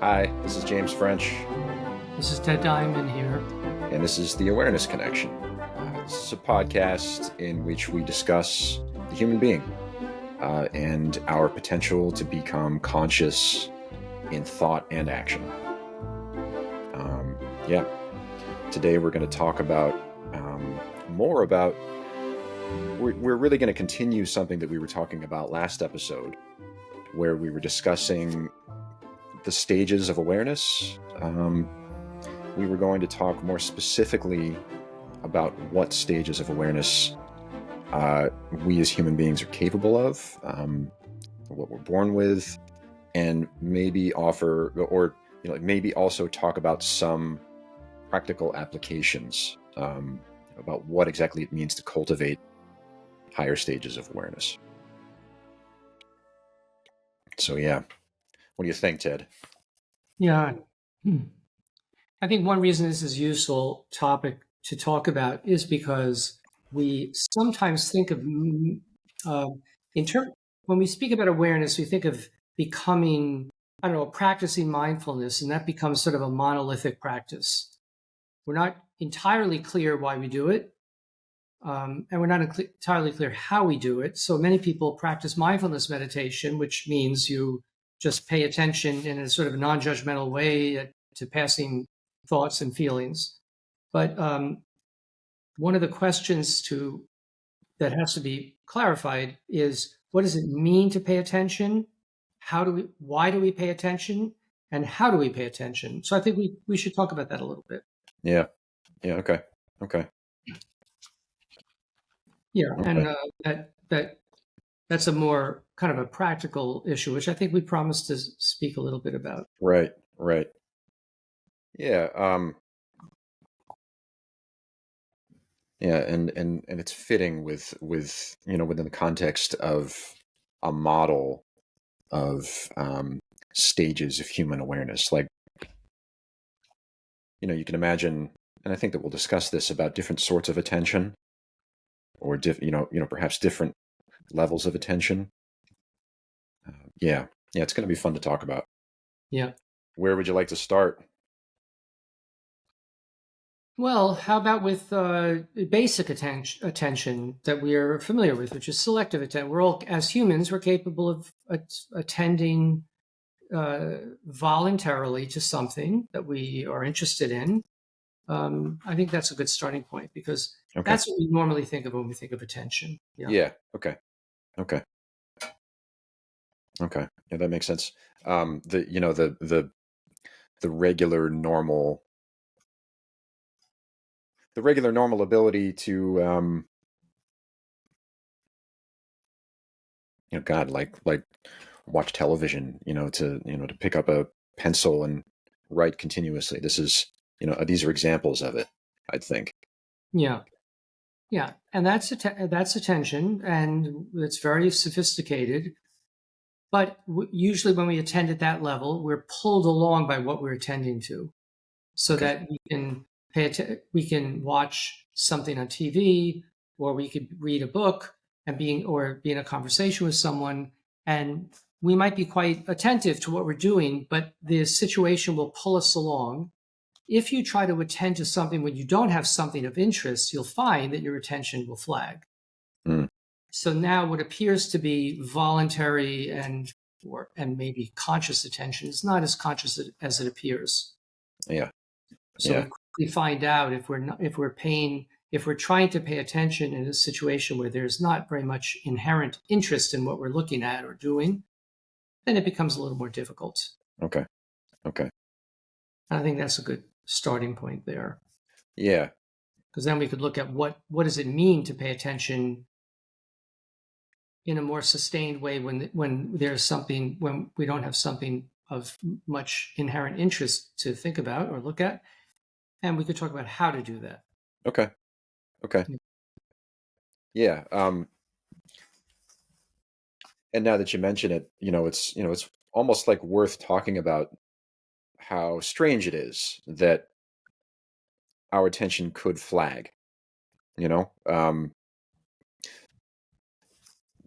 Hi, this is James French, This is Ted Dimon here. and this is the Awareness Connection. This is a podcast in which we discuss the human being and our potential to become conscious in thought and action. Today we're going to talk about more about. We're really going to continue something that we were talking about last episode, where we were discussing the stages of awareness. We were going to talk more specifically about what stages of awareness we as human beings are capable of, what we're born with, and maybe offer, or maybe also talk about some practical applications about what exactly it means to cultivate higher stages of awareness. So yeah, what do you think, Ted? Yeah. I think one reason this is a useful topic to talk about is because we sometimes think of, uh, in term, when we speak about awareness, we think of becoming, I don't know, practicing mindfulness, and that becomes sort of a monolithic practice. We're not entirely clear why we do it, and we're not entirely clear how we do it. So many people practice mindfulness meditation, which means you just pay attention in a sort of non-judgmental way to passing thoughts and feelings. But one of the questions that has to be clarified is, what does it mean to pay attention? Why do we pay attention? And how do we pay attention? So I think we should talk about that a little bit. Yeah. Okay. Yeah, Okay. and that's a more kind of a practical issue, which I think we promised to speak a little bit about. Right. Yeah. Yeah, and it's fitting with within the context of a model of stages of human awareness. Like, you can imagine, and I think that we'll discuss this about different sorts of attention, or perhaps different levels of attention. Yeah, it's going to be fun to talk about. Yeah. Where would you like to start? Well, how about with basic attention that we are familiar with, which is selective attention? We're all, as humans, we're capable of attending voluntarily to something that we are interested in. I think that's a good starting point because Okay. that's what we normally think of when we think of attention. Yeah. Yeah. Okay. Okay. Okay. Yeah, that makes sense. The regular normal ability to God, like watch television, to pick up a pencil and write continuously. These are examples of it, I'd think. Yeah. Yeah, and that's attention, and it's very sophisticated. But usually, when we attend at that level, we're pulled along by what we're attending to, so Okay. that we can watch something on TV, or we could read a book or be in a conversation with someone, and we might be quite attentive to what we're doing, but the situation will pull us along. If you try to attend to something when you don't have something of interest, you'll find that your attention will flag. Mm, So now what appears to be voluntary and maybe conscious attention is not as conscious as it appears. yeah. So we Yeah. quickly find out if we're trying to pay attention in a situation where there's not very much inherent interest in what we're looking at or doing, then it becomes a little more difficult. Okay. Okay. And I think that's a good starting point there, Yeah. because then we could look at what does it mean to pay attention in a more sustained way when we don't have something of much inherent interest to think about or look at, and we could talk about how to do that. Okay. Okay. Yeah. And now that you mention it, it's almost like worth talking about how strange it is that our attention could flag. You know, um,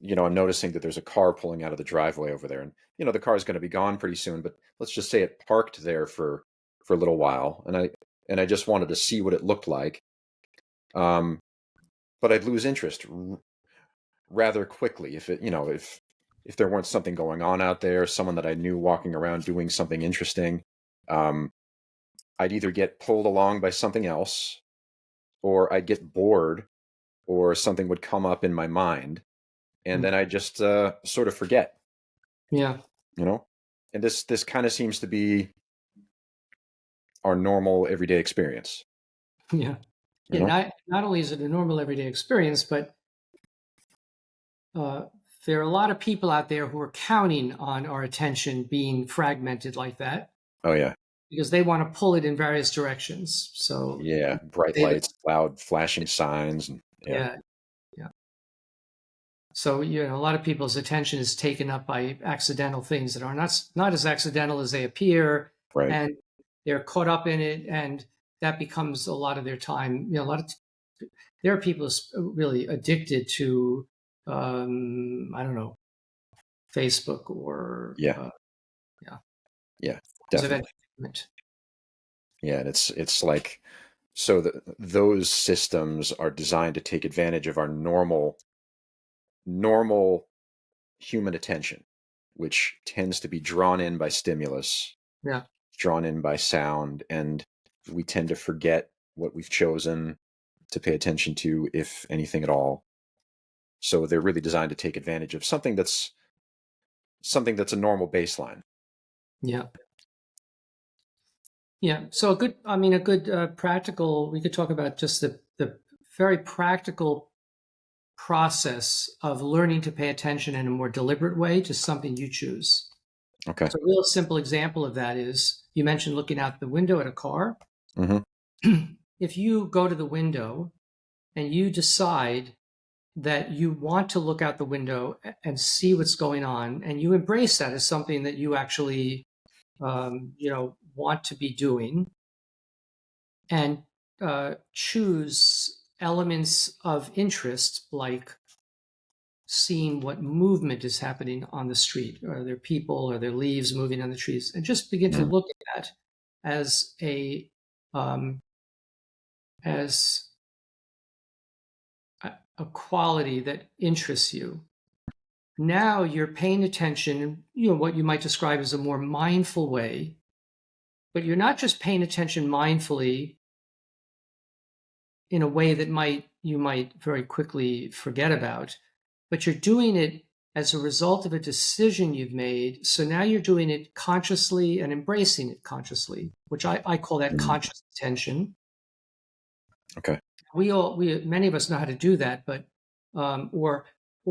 I'm noticing that there's a car pulling out of the driveway over there, the car is going to be gone pretty soon, but let's just say it parked there for a little while, and I just wanted to see what it looked like. Um, but I'd lose interest rather quickly if if there weren't something going on out there, someone that I knew walking around doing something interesting. Um, I'd either get pulled along by something else, or I'd get bored, or something would come up in my mind, and Mm. then I just sort of forget, Yeah. you know. And this kind of seems to be our normal everyday experience, Yeah. you Yeah. know. Not only is it a normal everyday experience, but uh, there are a lot of people out there who are counting on our attention being fragmented like that Oh yeah, because they want to pull it in various directions. So yeah, bright they, lights, loud flashing signs, and yeah, yeah, yeah. So a lot of people's attention is taken up by accidental things that are not as accidental as they appear, right, and they're caught up in it, and that becomes a lot of their time. A lot of there are people really addicted to I don't know, Facebook or yeah, yeah, yeah, forms of definitely, entertainment. yeah. And it's like, so those systems are designed to take advantage of our normal human attention, which tends to be drawn in by stimulus, Yeah, drawn in by sound, and we tend to forget what we've chosen to pay attention to, if anything at all. So they're really designed to take advantage of something that's a normal baseline. yeah, yeah. So a good practical. We could talk about just the very practical process of learning to pay attention in a more deliberate way to something you choose. Okay. So a real simple example of that is you mentioned looking out the window at a car. Hmm. If you go to the window and you decide that you want to look out the window and see what's going on, and you embrace that as something that you actually, want to be doing, and choose elements of interest like seeing what movement is happening on the street. Are there people? Are there leaves moving on the trees? And just begin to Hmm. look at that as um, as a quality that interests you. Now you're paying attention, what you might describe as a more mindful way, but you're not just paying attention mindfully in a way that you might very quickly forget about, but you're doing it as a result of a decision you've made. So now you're doing it consciously and embracing it consciously, which I call that Hmm. conscious attention. Okay. We many of us know how to do that, but or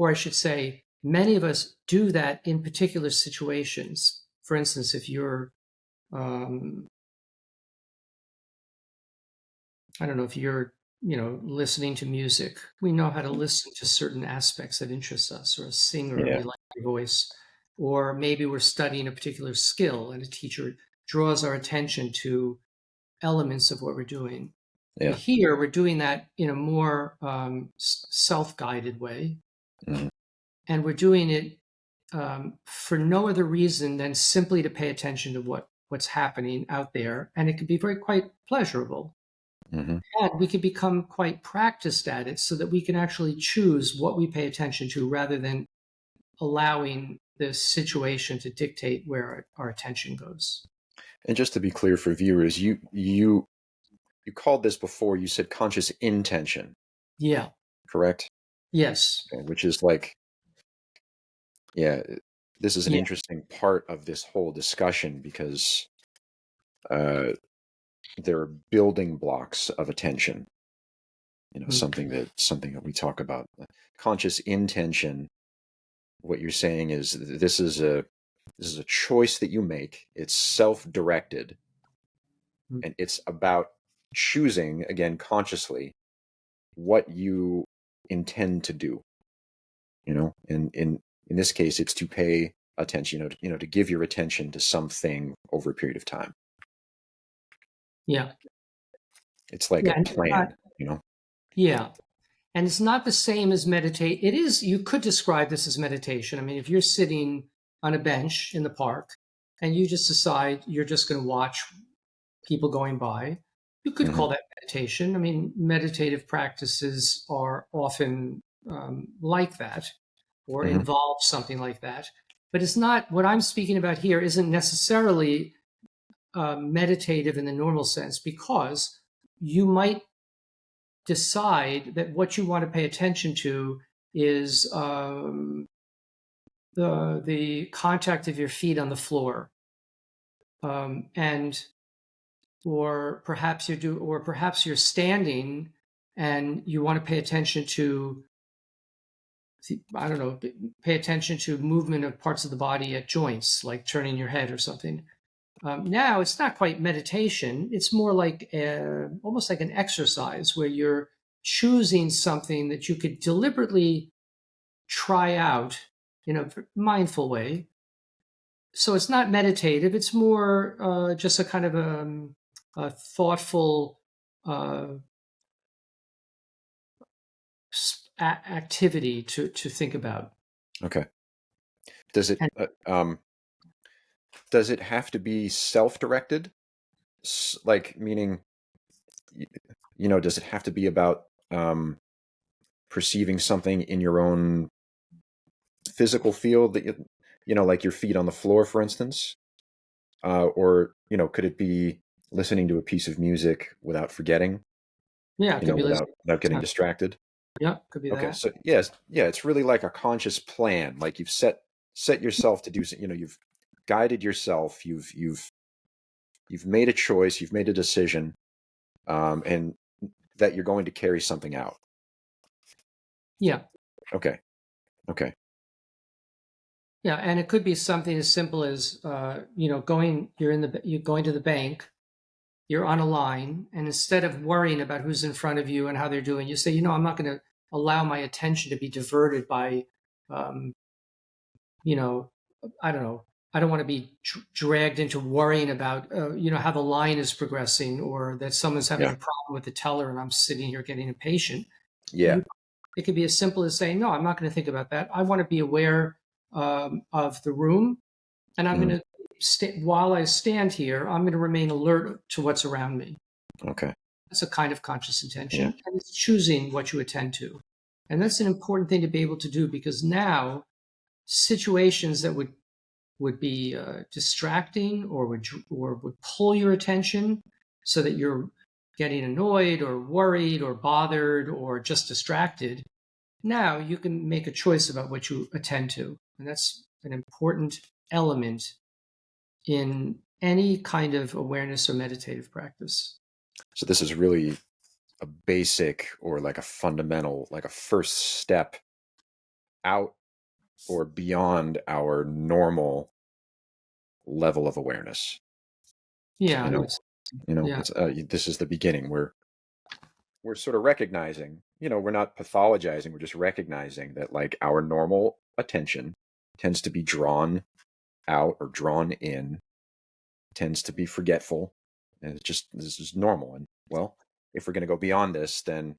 I should say, many of us do that in particular situations. For instance, if you're um, I don't know, if you're, listening to music, we know how to listen to certain aspects that interest us, or a singer, Yeah. we like your voice, or maybe we're studying a particular skill and a teacher draws our attention to elements of what we're doing. But Yeah. here we're doing that in a more self-guided way, Hmm. and we're doing it for no other reason than simply to pay attention to what's happening out there, and it can be very quite pleasurable. Hmm. And we can become quite practiced at it so that we can actually choose what we pay attention to rather than allowing the situation to dictate where our attention goes. And just to be clear for viewers, you called this before. You said conscious intention, Yeah. correct? Yes. Okay, which is like, yeah, this is an Yeah. interesting part of this whole discussion because uh, there are building blocks of attention. Mm. Something that we talk about. Conscious intention. What you're saying is this is a choice that you make. It's self-directed, Mm. and it's about choosing again consciously what you intend to do. In this case, it's to pay attention. To give your attention to something over a period of time. Yeah. It's like Yeah. a And it's not, plan. yeah. And it's not the same as meditate. It is, you could describe this as meditation. I mean, if you're sitting on a bench in the park, and you just decide you're just going to watch people going by. You could Hmm. call that meditation. I mean, meditative practices are often like that or Hmm. involve something like that. But it's not what I'm speaking about here, isn't necessarily meditative in the normal sense, because you might decide that what you want to pay attention to is the contact of your feet on the floor, and or perhaps you're standing and you want to pay attention to, I don't know, pay attention to movement of parts of the body at joints, like turning your head or something. Now it's not quite meditation. It's more like almost like an exercise where you're choosing something that you could deliberately try out in a mindful way. So it's not meditative. It's more just a kind of a thoughtful uh, activity to think about. Okay. Does it And does it have to be self-directed? Like, meaning, does it have to be about um, perceiving something in your own physical field that like your feet on the floor, for instance, or could it be listening to a piece of music without forgetting, yeah, it could be without getting yeah, distracted? yeah, could be Okay, that. so yes, yeah, it's really like a conscious plan. Like you've set yourself to do, you've guided yourself, you've made a choice, you've made a decision, and that you're going to carry something out. Yeah, Okay, okay, yeah, and it could be something as simple as you're going to the bank, you're on a line, and instead of worrying about who's in front of you and how they're doing, you say, I'm not going to allow my attention to be diverted by, um, you know, I don't know. I don't want to be dragged into worrying about, how the line is progressing, or that someone's having yeah, a problem with the teller and I'm sitting here getting impatient. yeah, You, it could be as simple as saying, no, I'm not going to think about that. I want to be aware of the room, and I'm mm, going to, while I stand here, I'm going to remain alert to what's around me. okay, That's a kind of conscious yeah, intention, and it's choosing what you attend to. And that's an important thing to be able to do, because now situations that would be distracting or would pull your attention so that you're getting annoyed or worried or bothered or just distracted. Now you can make a choice about what you attend to. And that's an important element in any kind of awareness or meditative practice. so this is really a basic, or like a fundamental, like a first step out or beyond our normal level of awareness. Yeah, you I know would. Yeah, it's this is the beginning. We're sort of recognizing, we're not pathologizing, we're just recognizing that like our normal attention tends to be drawn out or drawn in, tends to be forgetful, and it's just, this is normal. And well, if we're going to go beyond this, then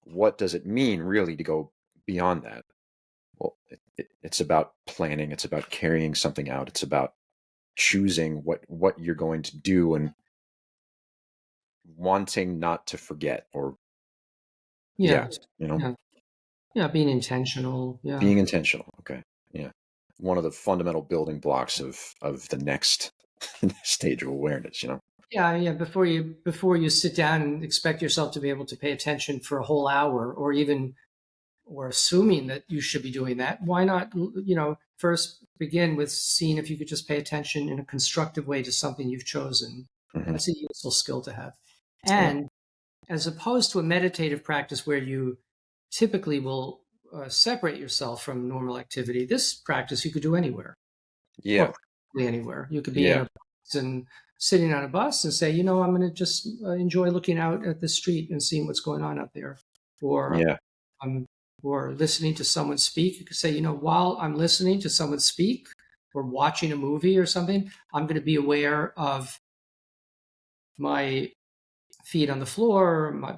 what does it mean really to go beyond that? Well, it's about planning, it's about carrying something out, it's about choosing what you're going to do, and wanting not to forget, or yeah, yeah, you know yeah, yeah. Being intentional. Yeah, being intentional. Okay, yeah, one of the fundamental building blocks of the next stage of awareness. yeah, yeah. Before you sit down and expect yourself to be able to pay attention for a whole hour, or assuming that you should be doing that, why not, first begin with seeing if you could just pay attention in a constructive way to something you've chosen. Hmm. That's a useful skill to have. Yeah, And as opposed to a meditative practice where you typically will separate yourself from normal activity, this practice you could do anywhere, or yeah, practically anywhere. You could be in yeah, a bus and sitting on a bus and say, I'm going to just enjoy looking out at the street and seeing what's going on out there, or yeah, um, or listening to someone speak. You could say, while I'm listening to someone speak or watching a movie or something, I'm going to be aware of my feet on the floor, my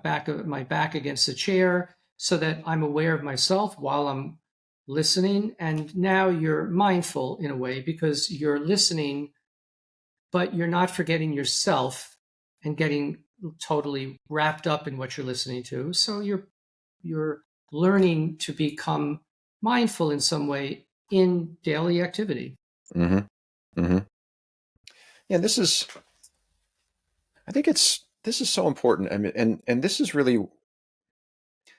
back against the chair, so that I'm aware of myself while I'm listening, and now you're mindful in a way because you're listening, but you're not forgetting yourself and getting totally wrapped up in what you're listening to. So you're learning to become mindful in some way in daily activity. Hmm. Hmm. Yeah, I think this is so important. I mean, and this is really,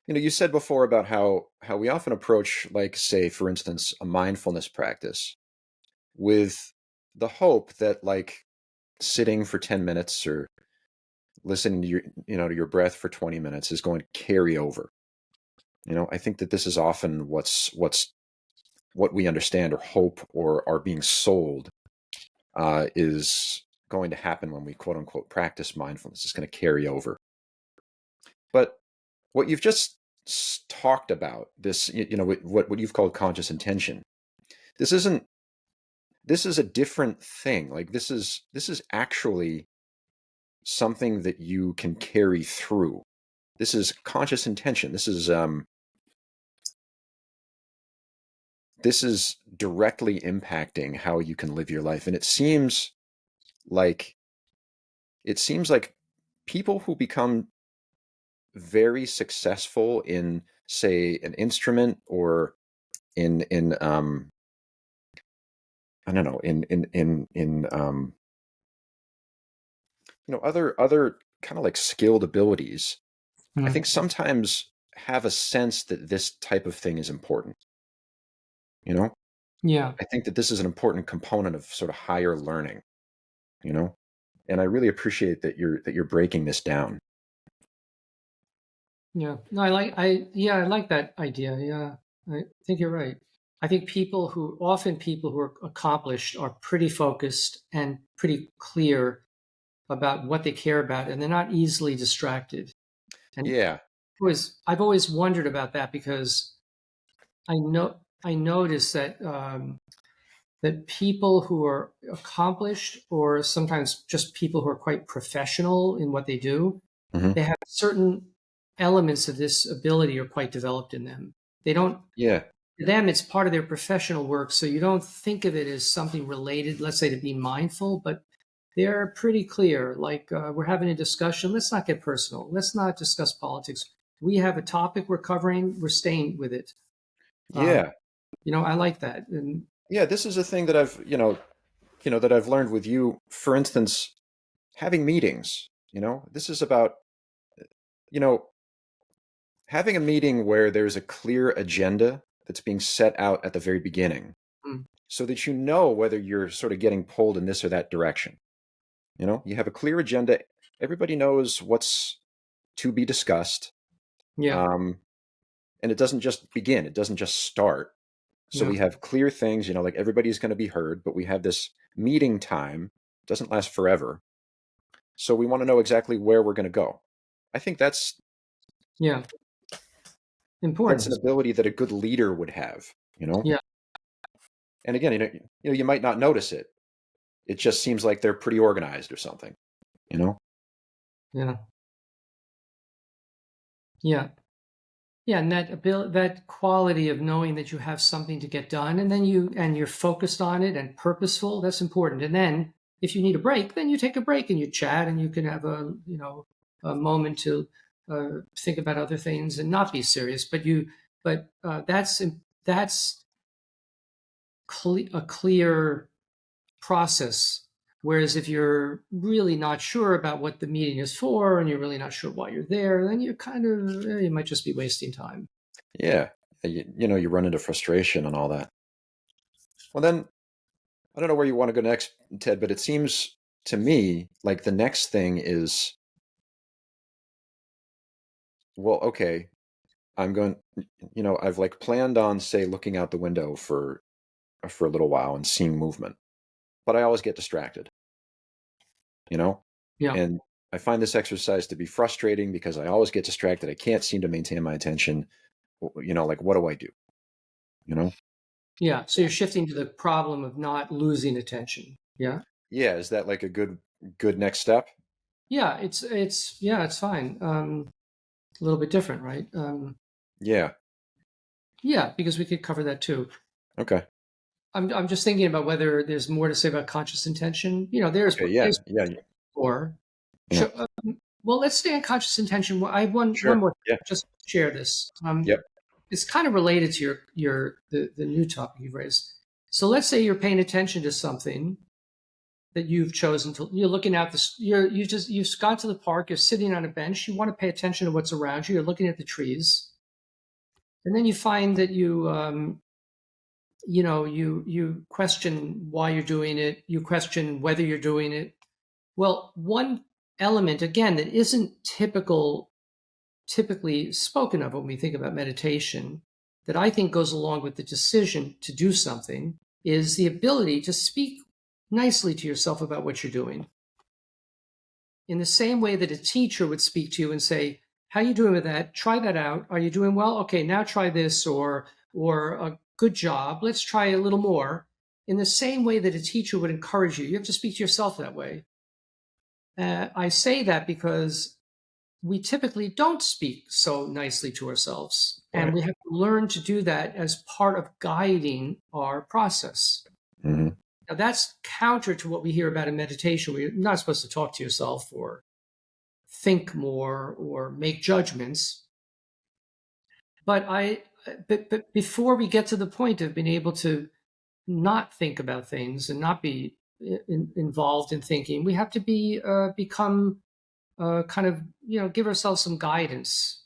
you said before about how we often approach, like, say, for instance, a mindfulness practice with the hope that, like, sitting for 10 minutes or listening to to your breath for 20 minutes is going to carry over. I think that this is often what we understand or hope or are being sold is going to happen when we quote unquote practice mindfulness. It's going to carry over. But what you've just talked about, this, what you've called conscious intention, this isn't, this is a different thing. Like, this is actually something that you can carry through. This is conscious intention. This is directly impacting how you can live your life. And like it seems like people who become very successful in, say, an instrument, or in I don't know, in other kind of like skilled abilities, I Mm. think sometimes have a sense that this type of thing is important. You know, Yeah, I think that this is an important component of sort of higher learning. You know, and I really appreciate that you're breaking this down. yeah. No, I like that idea. Yeah, I think you're right. I think people who are accomplished are pretty focused and pretty clear about what they care about, and they're not easily distracted. And Yeah. I've always wondered about that because I notice that people who are accomplished, or sometimes just people who are quite professional in what they do, Hmm. they have certain elements of this ability are quite developed in them. They don't Yeah. To them, it's part of their professional work, so you don't think of it as something related, let's say, to be mindful, but they're pretty clear. Like, we're having a discussion. Let's not get personal. Let's not discuss politics. We have a topic we're covering. We're staying with it. Um, Yeah. I like that. And Yeah. This is a thing that I've learned with you. For instance, having meetings. This is about you know having a meeting where there's a clear agenda that's being set out at the very beginning, mm, so that you know whether you're sort of getting pulled in this or that direction. You have a clear agenda. Everybody knows what's to be discussed. yeah, Um, and it doesn't just begin, it doesn't just start. So yeah, we have clear things, like everybody's going to be heard, but we have this meeting time. It doesn't last forever. So we want to know exactly where we're going to go. I think yeah. that's an Important. ability that a good leader would have. Yeah, And again, you might not notice it. It just seems like they're pretty organized or something, you know? yeah, yeah. Yeah, and that quality of knowing that you have something to get done, and then you're focused on it and purposeful. That's important. And then if you need a break, then you take a break and you chat, and you can have a moment to think about other things and not be serious. But that's a clear process. Whereas if you're really not sure about what the meeting is for, and you're really not sure why you're there, then you might just be wasting time. Yeah. You run into frustration and all that. Well, then, I don't know where you want to go next, Ted, but it seems to me like the next thing is, well, okay, I've like planned on, say, looking out the window for a little while and seeing movement, but I always get distracted, you know? Yeah. And I find this exercise to be frustrating because I always get distracted. I can't seem to maintain my attention. Like, what do I do? You know? Yeah, so you're shifting to the problem of not losing attention. Yeah. Yeah, is that like a good next step? Yeah, it's fine. A little bit different, right? Yeah. Yeah, because we could cover that too. Okay. I'm just thinking about whether there's more to say about conscious intention. Okay. Yeah. There's Yeah. more. Yeah. Well, let's stay on conscious intention. Well, I have one Sure. more. Yeah. Just share this. Yep. It's kind of related to the new topic you've raised. So let's say you're paying attention to something that you've chosen to. You're looking at this. You've gone to the park. You're sitting on a bench. You want to pay attention to what's around you. You're looking at the trees, and then you find that you question why you're doing it. You question whether you're doing it. Well, one element again that isn't typically spoken of when we think about meditation, that I think goes along with the decision to do something, is the ability to speak nicely to yourself about what you're doing. In the same way that a teacher would speak to you and say, "How are you doing with that? Try that out. Are you doing well? Okay, now try this," or a good job. Let's try a little more. In the same way that a teacher would encourage you, you have to speak to yourself that way. I say that because we typically don't speak so nicely to ourselves. And Right. we have to learn to do that as part of guiding our process. Hmm. Now, that's counter to what we hear about in meditation, where you're not supposed to talk to yourself or think more or make judgments. But before we get to the point of being able to not think about things and not be involved in thinking, we have to become kind of give ourselves some guidance.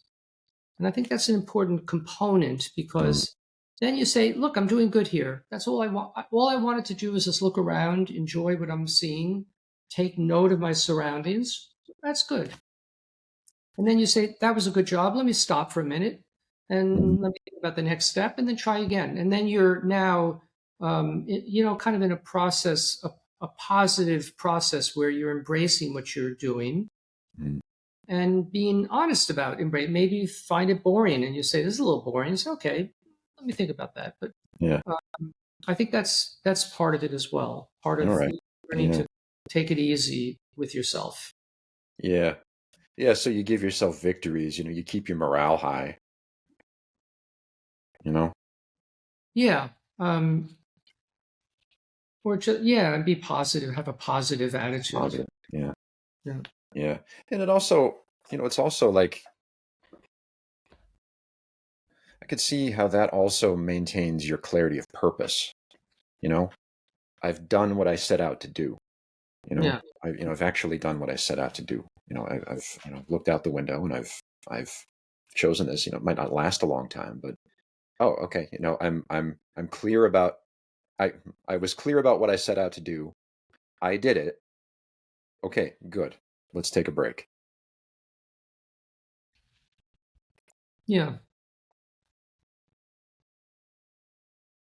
And I think that's an important component Hmm. because then you say, look, I'm doing good here. That's all I want. All I wanted to do is just look around, enjoy what I'm seeing, take note of my surroundings. That's good. And then you say, that was a good job. Let me stop for a minute Hmm. and let me think about the next step and then try again. And then you're now, kind of in a process, a positive process where you're embracing what you're doing Hmm. and being honest about embrace. Maybe you find it boring and you say, this is a little boring. It's okay. Let me think about that. But Yeah. I think that's part of it as well. Part All of right. learning Yeah. to take it easy with yourself. Yeah. Yeah. So you give yourself victories. You keep your morale high. You know. Yeah. Or just, yeah, and be positive, have a positive attitude. Positive. Yeah. Yeah. Yeah. And it also, it's also like I could see how that also maintains your clarity of purpose. You know, I've done what I set out to do. Yeah. I've actually done what I set out to do. I've looked out the window and I've chosen this. It might not last a long time, but oh, okay. I'm clear about I I was clear about what I set out to do. I did it. Okay, good. Let's take a break. Yeah.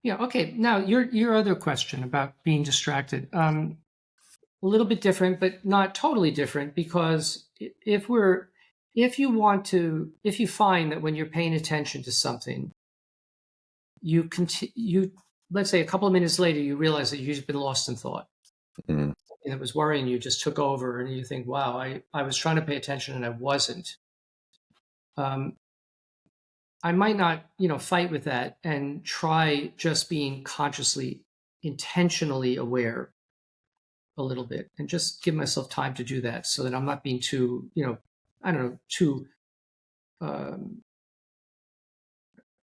Yeah. Okay. Now your other question about being distracted. A little bit different, but not totally different because if you find that when you're paying attention to something, you let's say a couple of minutes later you realize that you've been lost in thought Mm, and it was worrying you just took over and you think, wow, I was trying to pay attention and I wasn't. Um, I might not, fight with that and try just being consciously, intentionally aware a little bit and just give myself time to do that so that I'm not being too, I don't know, too um,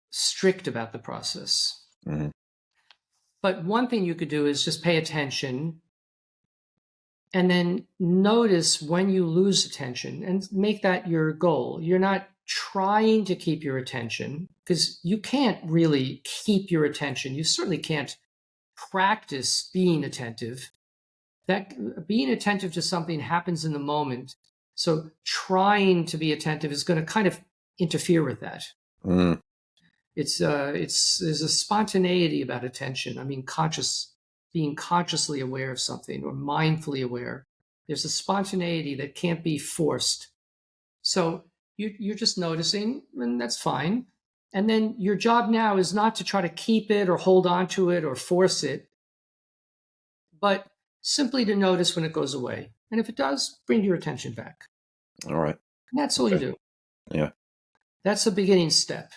strict about the process. mm, But one thing you could do is just pay attention and then notice when you lose attention and make that your goal. You're not trying to keep your attention because you can't really keep your attention. You certainly can't practice being attentive. That being attentive to something happens in the moment. So trying to be attentive is going to kind of interfere with that. mm, It's there's a spontaneity about attention. I mean, being consciously aware of something or mindfully aware. There's a spontaneity that can't be forced. So you're just noticing, and that's fine. And then your job now is not to try to keep it or hold on to it or force it, but simply to notice when it goes away. And if it does, bring your attention back. all right. And that's all you Okay. do. Yeah. That's the beginning step.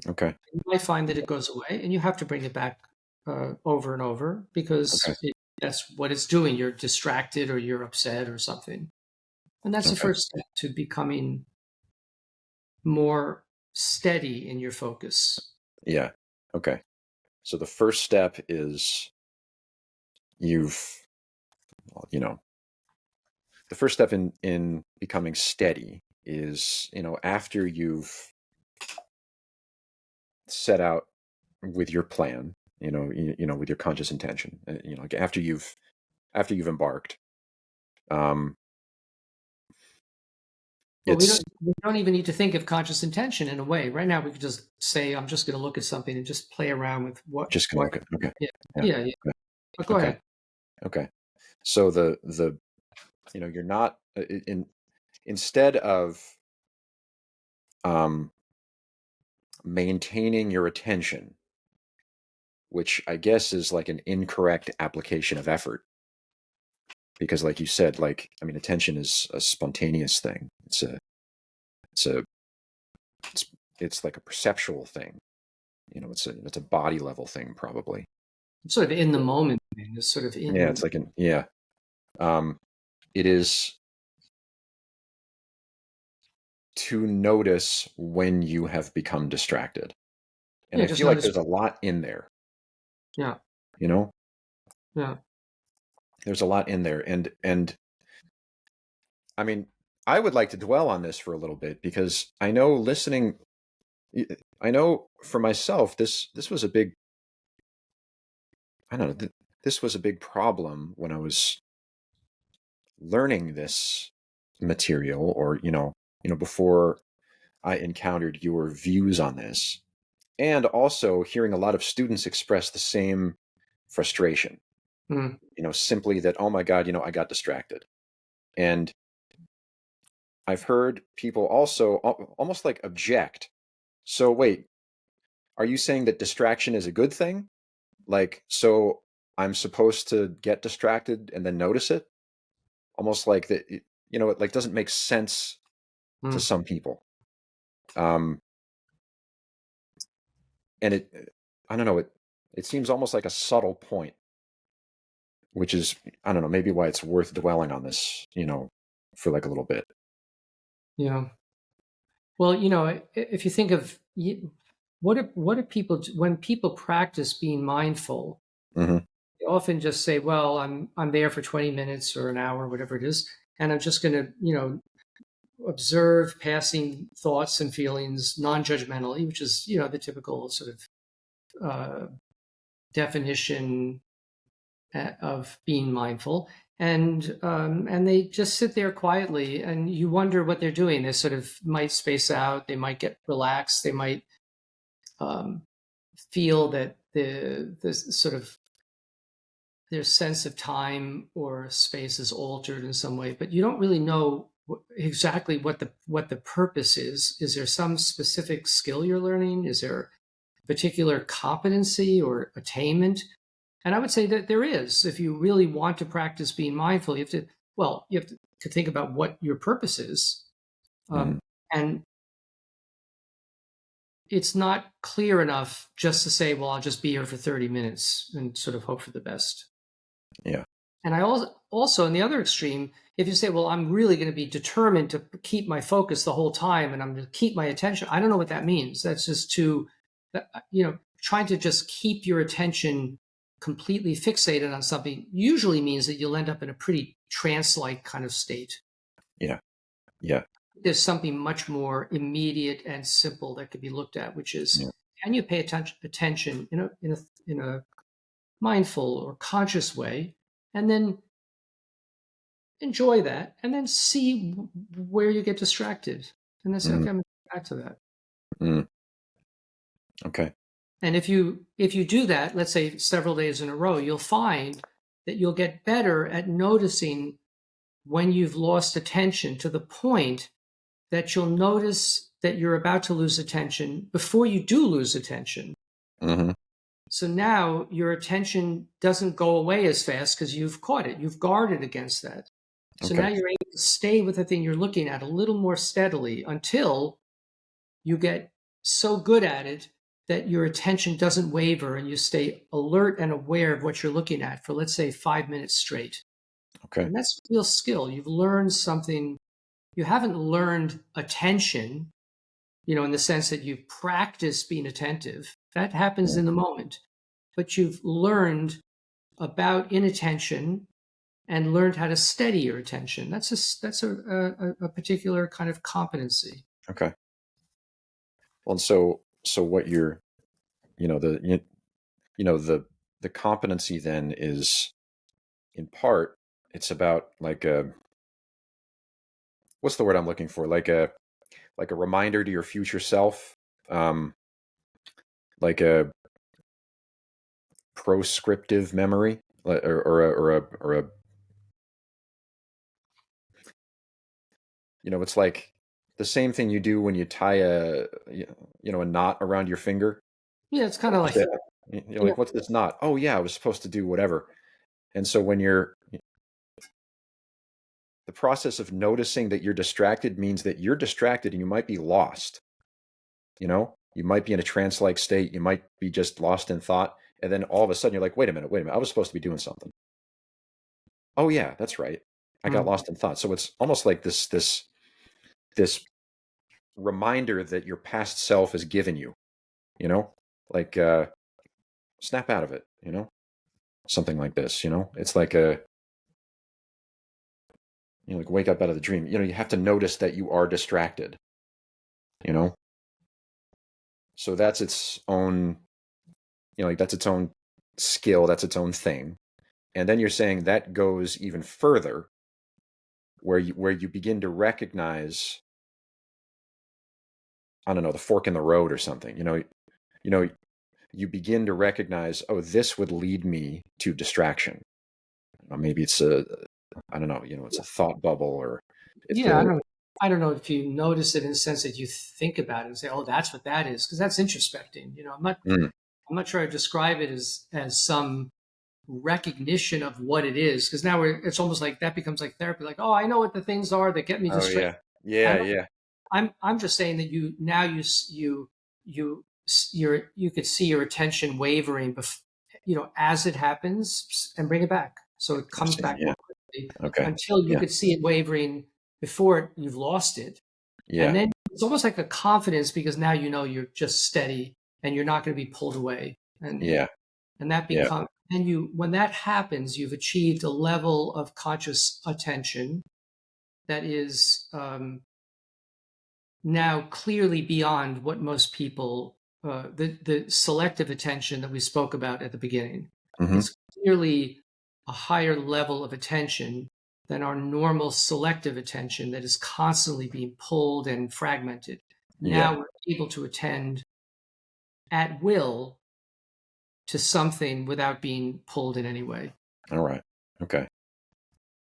Okay. You might find that it goes away, and you have to bring it back over and over Okay. because that's what it's doing. You're distracted or you're upset or something. And that's the Okay. first step to becoming more steady in your focus. Yeah. Okay. So the first step is you've, well, the first step in becoming steady is, after you've set out with your plan, with your conscious intention, like after you've embarked, um, Well, we it's don't even need to think of conscious intention in a way. Right now, we could just say, "I'm just going to look at something and just play around with just gonna look at. Okay. Yeah, Yeah. yeah, yeah. Okay. But go Okay. ahead. Okay. So the you're not instead of um, maintaining your attention, which I guess is like an incorrect application of effort, because like you said, like, I mean, attention is a spontaneous thing. It's a it's it's like a perceptual thing. It's a body level thing, probably. It's sort of in the moment thing. It's sort of Yeah, in. it's like an yeah. Um, it is to notice when you have become distracted, and Yeah, I just feel like notice. there's a lot in there. Yeah, You know, yeah. there's a lot in there, and I mean, I would like to dwell on this for a little bit because I know for myself, this was a big, I don't know, this was a big problem when I was learning this material, or before I encountered your views on this, and also hearing a lot of students express the same frustration. Mm, Simply that, oh my God, I got distracted, and I've heard people also almost like object. So wait, are you saying that distraction is a good thing? Like, so I'm supposed to get distracted and then notice it? Almost like that, it like doesn't make sense to mm. some people. Um, and I don't know, it seems almost like a subtle point, which is, I don't know, maybe why it's worth dwelling on this, for like a little bit. Yeah. Well, if you think of what do people when people practice being mindful, Hmm. they often just say, "Well, I'm there for 20 minutes or an hour, whatever it is, and I'm just going to, observe passing thoughts and feelings non-judgmentally," which is, the typical sort of definition of being mindful. And they just sit there quietly, and you wonder what they're doing. They sort of might space out. They might get relaxed. They might um, feel that the sort of their sense of time or space is altered in some way, but you don't really know exactly what the purpose is. Is there some specific skill you're learning? Is there a particular competency or attainment? And I would say that there is. If you really want to practice being mindful, you have to think about what your purpose is. Hmm. And it's not clear enough just to say, well, I'll just be here for 30 minutes and sort of hope for the best. Yeah. And I also in the other extreme, if you say, well, I'm really going to be determined to keep my focus the whole time and I'm going to keep my attention, I don't know what that means. That's just trying to just keep your attention completely fixated on something usually means that you'll end up in a pretty trance-like kind of state. Yeah. Yeah. There's something much more immediate and simple that could be looked at, which is, Yeah. can you pay attention in a mindful or conscious way, and then enjoy that, and then see where you get distracted, and then say, Mm, okay, I'm going to go back to that. mm, okay. And if you do that, let's say several days in a row, you'll find that you'll get better at noticing when you've lost attention, to the point that you'll notice that you're about to lose attention before you do lose attention. Hmm. So now your attention doesn't go away as fast because you've caught it. You've guarded against that. So now Okay. you're able to stay with the thing you're looking at a little more steadily until you get so good at it that your attention doesn't waver and you stay alert and aware of what you're looking at for, let's say, 5 minutes straight. Okay. And that's real skill. You've learned something. You haven't learned attention, in the sense that you've practiced being attentive. That happens Yeah. in the moment. But you've learned about inattention and learned how to steady your attention. That's a particular kind of competency. Okay. Well, and so what you're, you know, the you, you know the competency then is in part it's about like a what's the word I'm looking for? Like a reminder to your future self, um, like a proscriptive memory, or a it's like the same thing you do when you tie a knot around your finger. Yeah, it's kind of like, Just yeah, like, what's this knot? Oh yeah, I was supposed to do whatever. And so when you're the process of noticing that you're distracted means that you're distracted and you might be lost. You might be in a trance-like state. You might be just lost in thought. And then all of a sudden you're like, wait a minute. I was supposed to be doing something. Oh yeah, that's right. I got mm, lost in thought. So it's almost like this reminder that your past self has given you, you know, like, snap out of it, something like this, it's like like wake up out of the dream. You have to notice that you are distracted, you know? So that's its own, like that's its own skill. That's its own thing. And then you're saying that goes even further where you begin to recognize, I don't know, the fork in the road or something, you know, you begin to recognize, oh, this would lead me to distraction. Maybe it's I don't know, it's a thought bubble or it's yeah. a, I don't know if you notice it in the sense that you think about it and say, "Oh, that's what that is," because that's introspecting. mm, I'm not sure I describe it as some recognition of what it is, because now it's almost like that becomes like therapy. Like, oh, I know what the things are that get me oh distracted. yeah, yeah, yeah, I'm just saying that you now you could see your attention wavering, as it happens, and bring it back, so it I comes see, back yeah, more quickly okay, until you yeah, could see it wavering before you've lost it, and yeah, then it's almost like a confidence because now you're just steady and you're not going to be pulled away, yeah, and that yeah, becomes and you when that happens, you've achieved a level of conscious attention that is now clearly beyond what most people the selective attention that we spoke about at the beginning. hmm, It's clearly a higher level of attention than our normal selective attention that is constantly being pulled and fragmented. yeah, Now we're able to attend at will to something without being pulled in any way. all right, okay,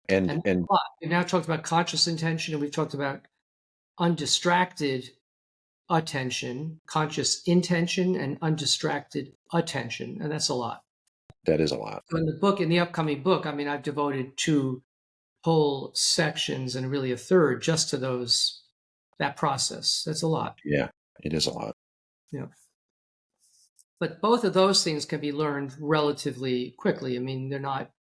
and And and we've now talked about conscious intention, and we've talked about undistracted attention, conscious intention, and undistracted attention. And that's a lot. that is a lot. So in the upcoming book, I mean, I've devoted two whole sections and really a third just to that process. That's a lot. Yeah, it is a lot. Yeah. But both of those things can be learned relatively quickly. I mean,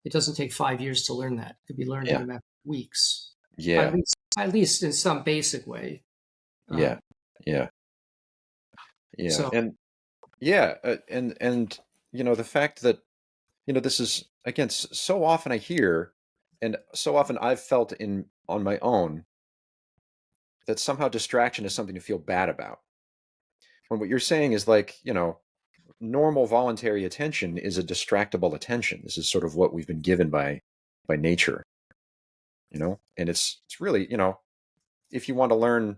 it doesn't take 5 years to learn that. It could be learned in Yeah, a matter of weeks, yeah, at least in some basic way. yeah, Um, yeah, yeah, so and yeah, and the fact that this is again so often I hear, and so often I've felt in on my own that somehow distraction is something to feel bad about. When what you're saying is like, normal voluntary attention is a distractible attention. This is sort of what we've been given by nature, and it's really, if you want to learn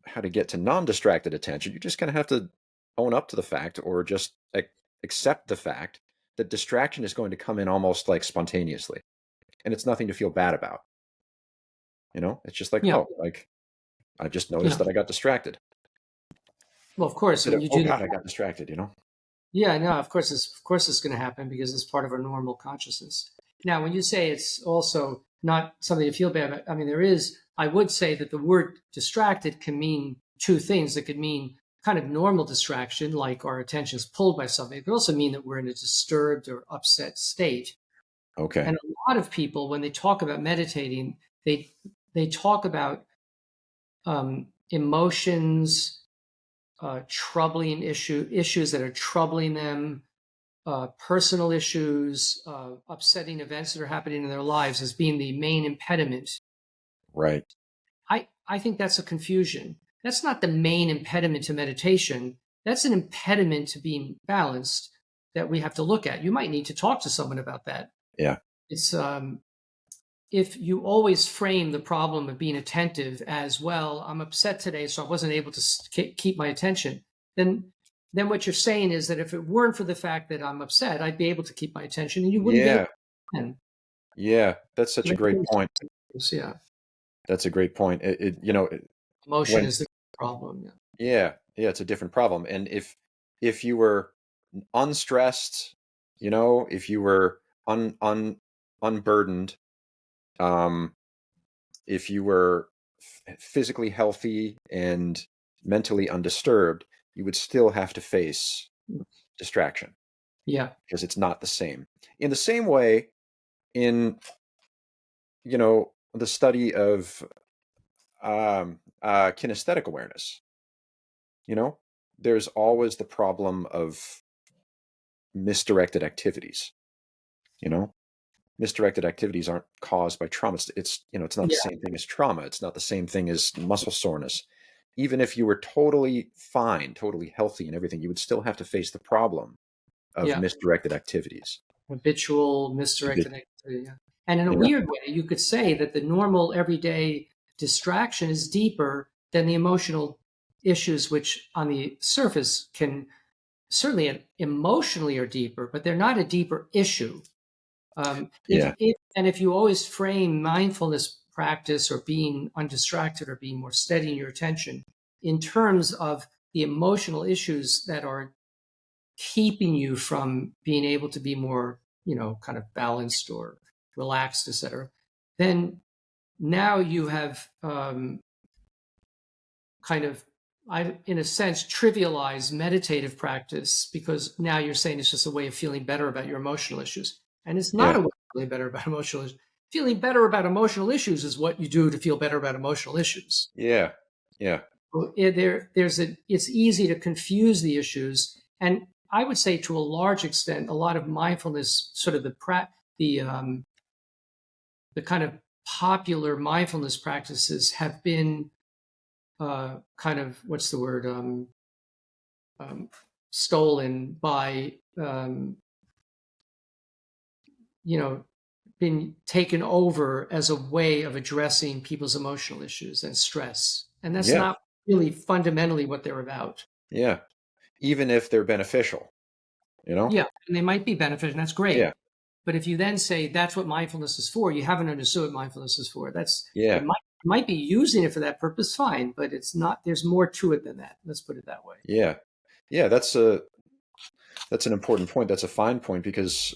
how to get to non-distracted attention, you're just going to have to own up to the fact or just accept the fact that distraction is going to come in almost like spontaneously, and it's nothing to feel bad about. It's just like, yeah, oh, like I just yeah. noticed that I got distracted Well, of course, instead when of, you oh do God, that. I got distracted. Yeah, no, of course it's going to happen because it's part of our normal consciousness. Now, when you say it's also not something to feel bad about, I mean, I would say that the word distracted can mean two things. It could mean kind of normal distraction, like our attention is pulled by something. It could also mean that we're in a disturbed or upset state. Okay. And a lot of people, when they talk about meditating, they talk about emotions, troubling issues that are troubling them, personal issues, upsetting events that are happening in their lives as being the main impediment. Right. I think that's a confusion. That's not the main impediment to meditation. That's an impediment to being balanced that we have to look at. You might need to talk to someone about that. Yeah. It's if you always frame the problem of being attentive as, well, I'm upset today, so I wasn't able to keep my attention. Then what you're saying is that if it weren't for the fact that I'm upset, I'd be able to keep my attention, and you wouldn't be able Yeah. to. Yeah. That's such a great point. Yeah, That's a great point. emotion When, is the problem. Yeah. yeah, it's a different problem. And if you were unstressed, if you were unburdened, um, if you were physically healthy and mentally undisturbed, you would still have to face distraction Yeah. because it's not the same. In the same way, in the study of kinesthetic awareness, you know, there's always the problem of misdirected activities. You know, misdirected activities aren't caused by trauma. It's not the Yeah. same thing as trauma. It's not the same thing as muscle soreness. Even if you were totally fine, totally healthy and everything, you would still have to face the problem of Yeah. misdirected activities. Habitual Habit- misdirected activity. Yeah. And in a Yeah, weird way, you could say that the normal everyday distraction is deeper than the emotional issues, which on the surface can certainly emotionally are deeper, but they're not a deeper issue. yeah, If you always frame mindfulness practice or being undistracted or being more steady in your attention in terms of the emotional issues that are keeping you from being able to be more, kind of balanced or relaxed, etc., then now you have kind of, in a sense, trivialized meditative practice, because now you're saying it's just a way of feeling better about your emotional issues. And it's not yeah, a way of feeling better about emotional issues. Feeling better about emotional issues is what you do to feel better about emotional issues. yeah, yeah, So it's easy to confuse the issues, and I would say to a large extent, a lot of mindfulness, sort of the kind of popular mindfulness practices have been kind of, what's the word, um, stolen by you know been taken over as a way of addressing people's emotional issues and stress, and that's yeah, not really fundamentally what they're about. yeah. Even if they're beneficial, you know? Yeah, and they might be beneficial, and that's Yeah, great. But if you then say that's what mindfulness is for, you haven't understood what mindfulness is for. yeah, It might be using it for that purpose, fine, but it's not. There's more to it than that. Let's put it that way. yeah, yeah. That's an important point. That's a fine point because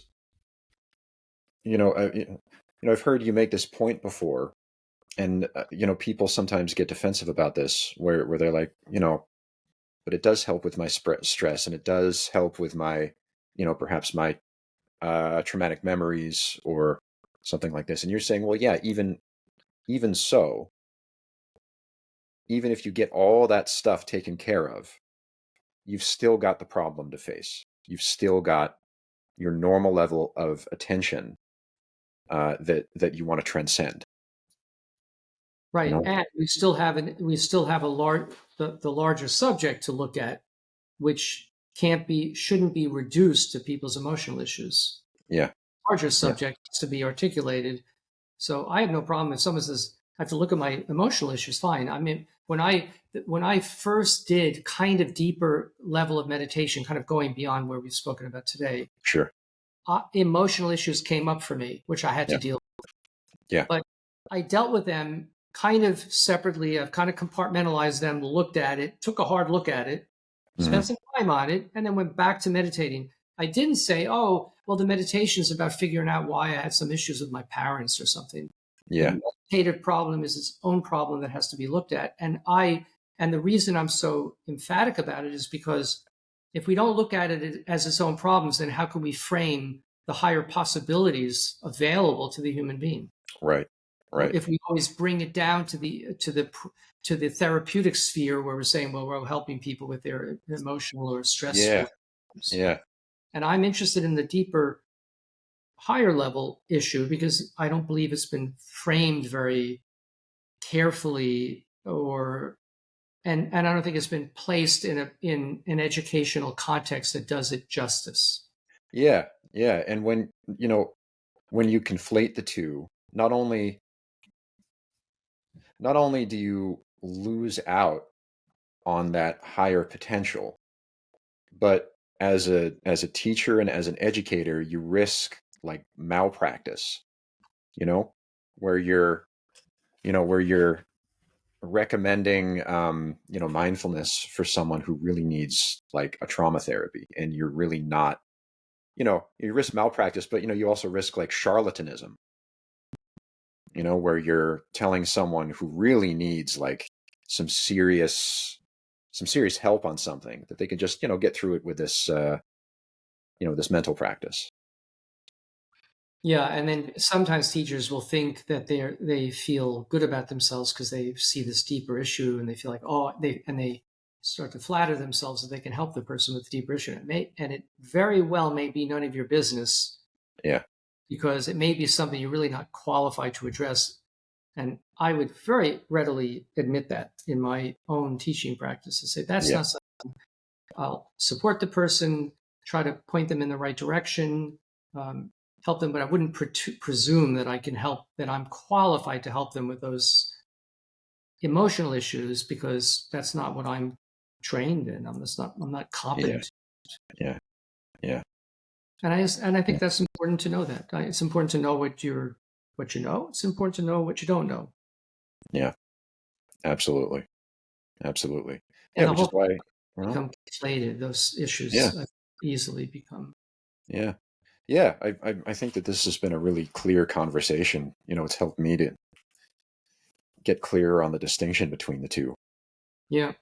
I've heard you make this point before, and people sometimes get defensive about this, where they're like, but it does help with my stress, and it does help with my, perhaps my traumatic memories or something like this. And you're saying, well, yeah, even so, even if you get all that stuff taken care of, you've still got the problem to face. You've still got your normal level of attention that you want to transcend. You Right, know? and we still have the larger subject to look at, which shouldn't be reduced to people's emotional issues. Yeah, Larger yeah, subject has to be articulated. So I have no problem if someone says I have to look at my emotional issues. Fine. I mean, when I first did kind of deeper level of meditation, kind of going beyond where we've spoken about today, sure. emotional issues came up for me, which I had to Yeah, deal. yeah, But I dealt with them kind of separately. I've kind of compartmentalized them, looked at it, took a hard look at it, hmm, spent some time on it, and then went back to meditating. I didn't say, oh, well, the meditation is about figuring out why I had some issues with my parents or something. yeah, The meditative problem is its own problem that has to be looked at. And I And the reason I'm so emphatic about it is because if we don't look at it as its own problems, then how can we frame the higher possibilities available to the human being? Right. Right. If we always bring it down to the therapeutic sphere where we're saying, well, we're helping people with their emotional or Yeah. stressful problems. Yeah. And I'm interested in the deeper, higher level issue because I don't believe it's been framed very carefully, or and I don't think it's been placed in an educational context that does it justice. Yeah. Yeah. And when you conflate the two, not only do you lose out on that higher potential, but as a teacher and as an educator, you risk like malpractice, you know, where you're recommending mindfulness for someone who really needs like a trauma therapy, and you're really not, you risk malpractice, but you also risk like charlatanism, where you're telling someone who really needs like some serious some serious help on something that they can just get through it with this mental practice. Yeah, and then sometimes teachers will think that they feel good about themselves because they see this deeper issue, and they feel like, they start to flatter themselves that they can help the person with the deeper issue. And it very well may be none of your business Yeah. because it may be something you're really not qualified to address. And I would very readily admit that in my own teaching practice to say that's Yeah. not something. I'll support the person, try to point them in the right direction, um, help them, but I wouldn't presume that I can help, that I'm qualified to help them with those emotional issues because that's not what I'm trained in. I'm not Yeah. competent. Yeah. Yeah. And I Yeah. think that's important to know that. It's important to know what you know. It's important to know what you don't know. Yeah. Absolutely. Absolutely. And Yeah, the which is whole why, well, become conflated. Those yeah. issues easily become. Yeah. Yeah. I think that this has been a really clear conversation. It's helped me to get clearer on the distinction between the two. Yeah.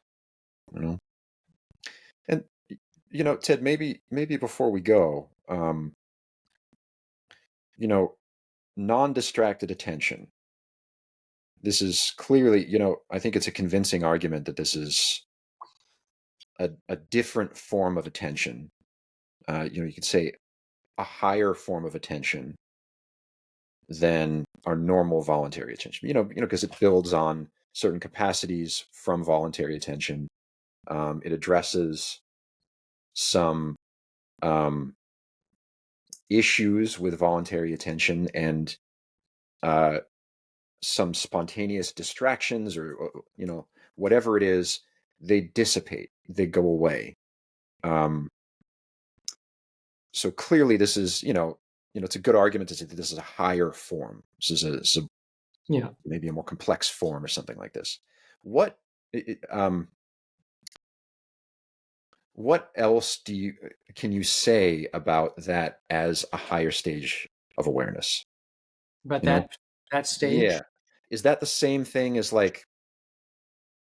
You know, and Ted, maybe before we go, you know, non-distracted attention. This is clearly, I think it's a convincing argument that this is a different form of attention. You could say a higher form of attention than our normal voluntary attention. Because it builds on certain capacities from voluntary attention. It addresses some um, issues with voluntary attention, and uh, some spontaneous distractions, or whatever it is, they dissipate, they go away. So clearly, this is it's a good argument to say that this is a higher form. This is Yeah. maybe a more complex form or something like this. What um, what else can you say about that as a higher stage of awareness? But You know, that stage. yeah, is that the same thing as like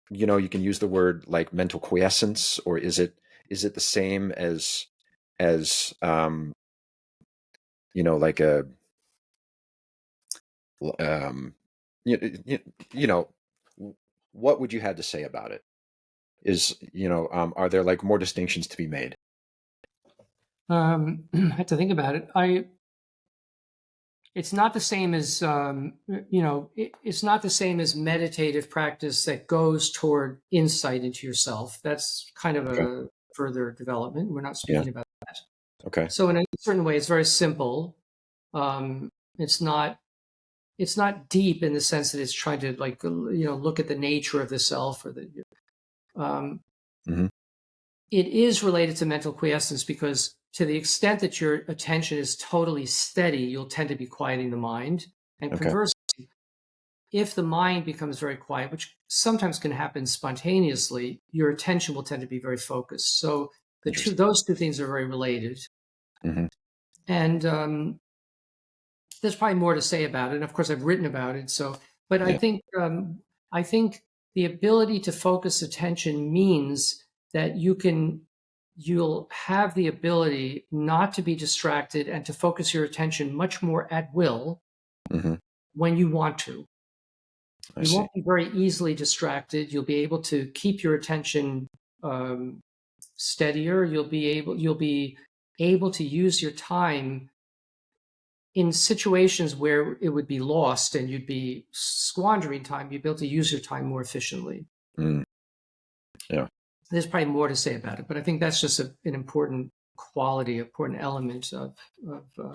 you can use the word like mental quiescence, or is it the same as like a um you, you know what would you have to say about it? Are there like more distinctions to be made? I had to think about it. It's not the same as it's not the same as meditative practice that goes toward insight into yourself. That's kind of Okay. a further development. We're not Yeah. speaking about that. Okay. So in a certain way, it's very simple. Um, it's not it's not deep in the sense that it's trying to like look at the nature of the self or the. Um, Hmm. it is related to mental quiescence because to the extent that your attention is totally steady, you'll tend to be quieting the mind. And Okay. conversely, if the mind becomes very quiet, which sometimes can happen spontaneously, your attention will tend to be very focused. So Interesting. those two things are very related. Hmm. And there's probably more to say about it. And of course, I've written about it. So, but Yeah. I think the ability to focus attention means that you'll have the ability not to be distracted and to focus your attention much more at will Mm-hmm. when you want to. I You see. won't be very easily distracted. You'll be able to keep your attention steadier. You'll be able to use your time in situations where it would be lost and you'd be squandering time. You'd be able to use your time more efficiently. Mm. Yeah. There's probably more to say about it, but I think that's just an important quality, important element of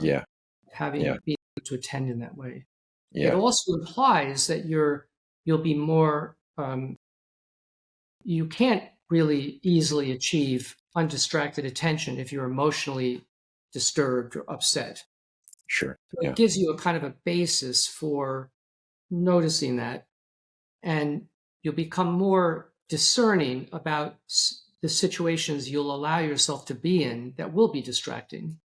Yeah. Yeah. being able to attend in that way. It Yeah. also implies that you'll be more. You can't really easily achieve undistracted attention if you're emotionally disturbed or upset. Sure. So Yeah. it gives you a kind of a basis for noticing that, and you'll become more discerning about the situations you'll allow yourself to be in that will be distracting.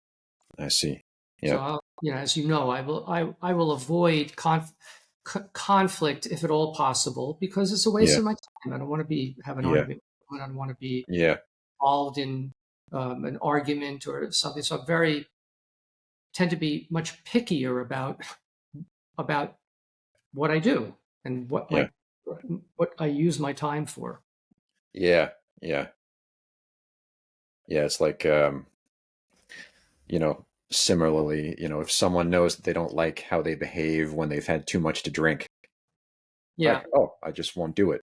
I see. So, Yeah. as you know, I will avoid conflict if at all possible because it's a waste Yeah. of my time. I don't want to have an Yeah. argument. I don't want to be Yeah. involved in an argument or something. So tend to be much pickier about what I do and Yeah. what I use my time for. Yeah. Yeah. Yeah. It's like, similarly, if someone knows that they don't like how they behave when they've had too much to drink, Yeah, like, oh, I just won't do it.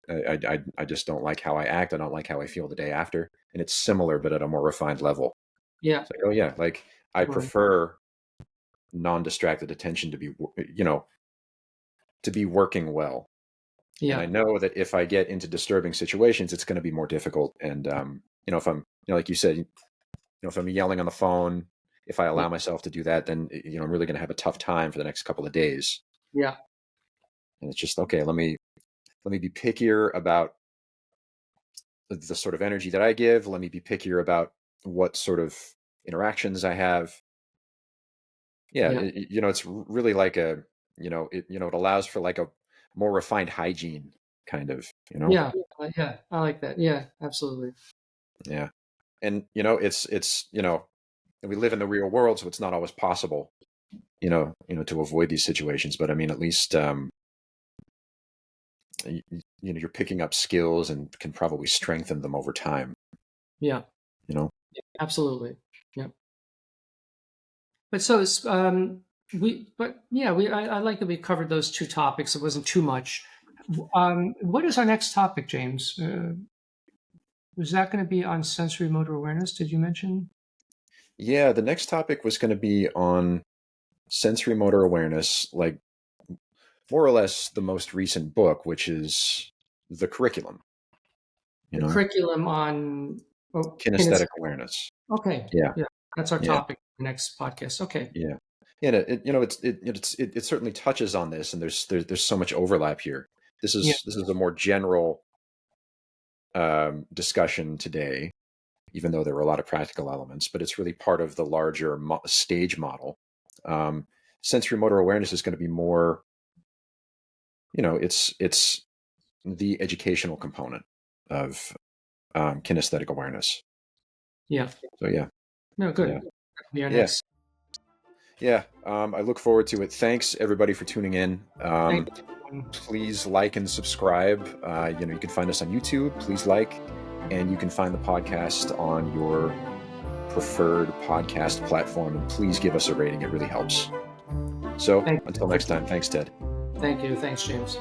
I just don't like how I act. I don't like how I feel the day after. And it's similar, but at a more refined level. yeah, It's like, oh yeah, like I right. prefer non-distracted attention to be working well. And I Yeah, know that if I get into disturbing situations, it's going to be more difficult. And, if I'm, like you said, if I'm yelling on the phone, if I yeah, allow myself to do that, then, I'm really going to have a tough time for the next couple of days. yeah, And it's just, okay, let me be pickier about the sort of energy that I give. Let me be pickier about what sort of interactions I have. Yeah. yeah, It's really like it allows for like a more refined hygiene kind of, yeah, yeah. I like that. Yeah, absolutely. yeah. And, we live in the real world, so it's not always possible, to avoid these situations. But I mean, at least, you're picking up skills and can probably strengthen them over time, Yeah, you know? yeah, absolutely. Yeah. But so it's but yeah, I like that we covered those two topics. It wasn't too much. What is our next topic, James? Was that going to be on sensory motor awareness? Did you mention? Yeah. The next topic was going to be on sensory motor awareness, like more or less the most recent book, which is the curriculum, you The know, curriculum on kinesthetic awareness. okay, Yeah. yeah, that's our Yeah. topic for the next podcast. Okay, Yeah. And it certainly touches on this, and there's so much overlap here. This yeah, is a more general discussion today, even though there were a lot of practical elements, but it's really part of the larger stage model. Um, sensory motor awareness is going to be more, it's the educational component of kinesthetic awareness. yeah. So yeah, No, yeah, good. Be our yeah, next. yeah. I look forward to it. Thanks everybody for tuning in. Thank you. Please like and subscribe. You can find us on YouTube. Please like, and you can find the podcast on your preferred podcast platform. And please give us a rating. It really helps. So Thank until next time, thanks, Ted. Thank you. Thanks, James.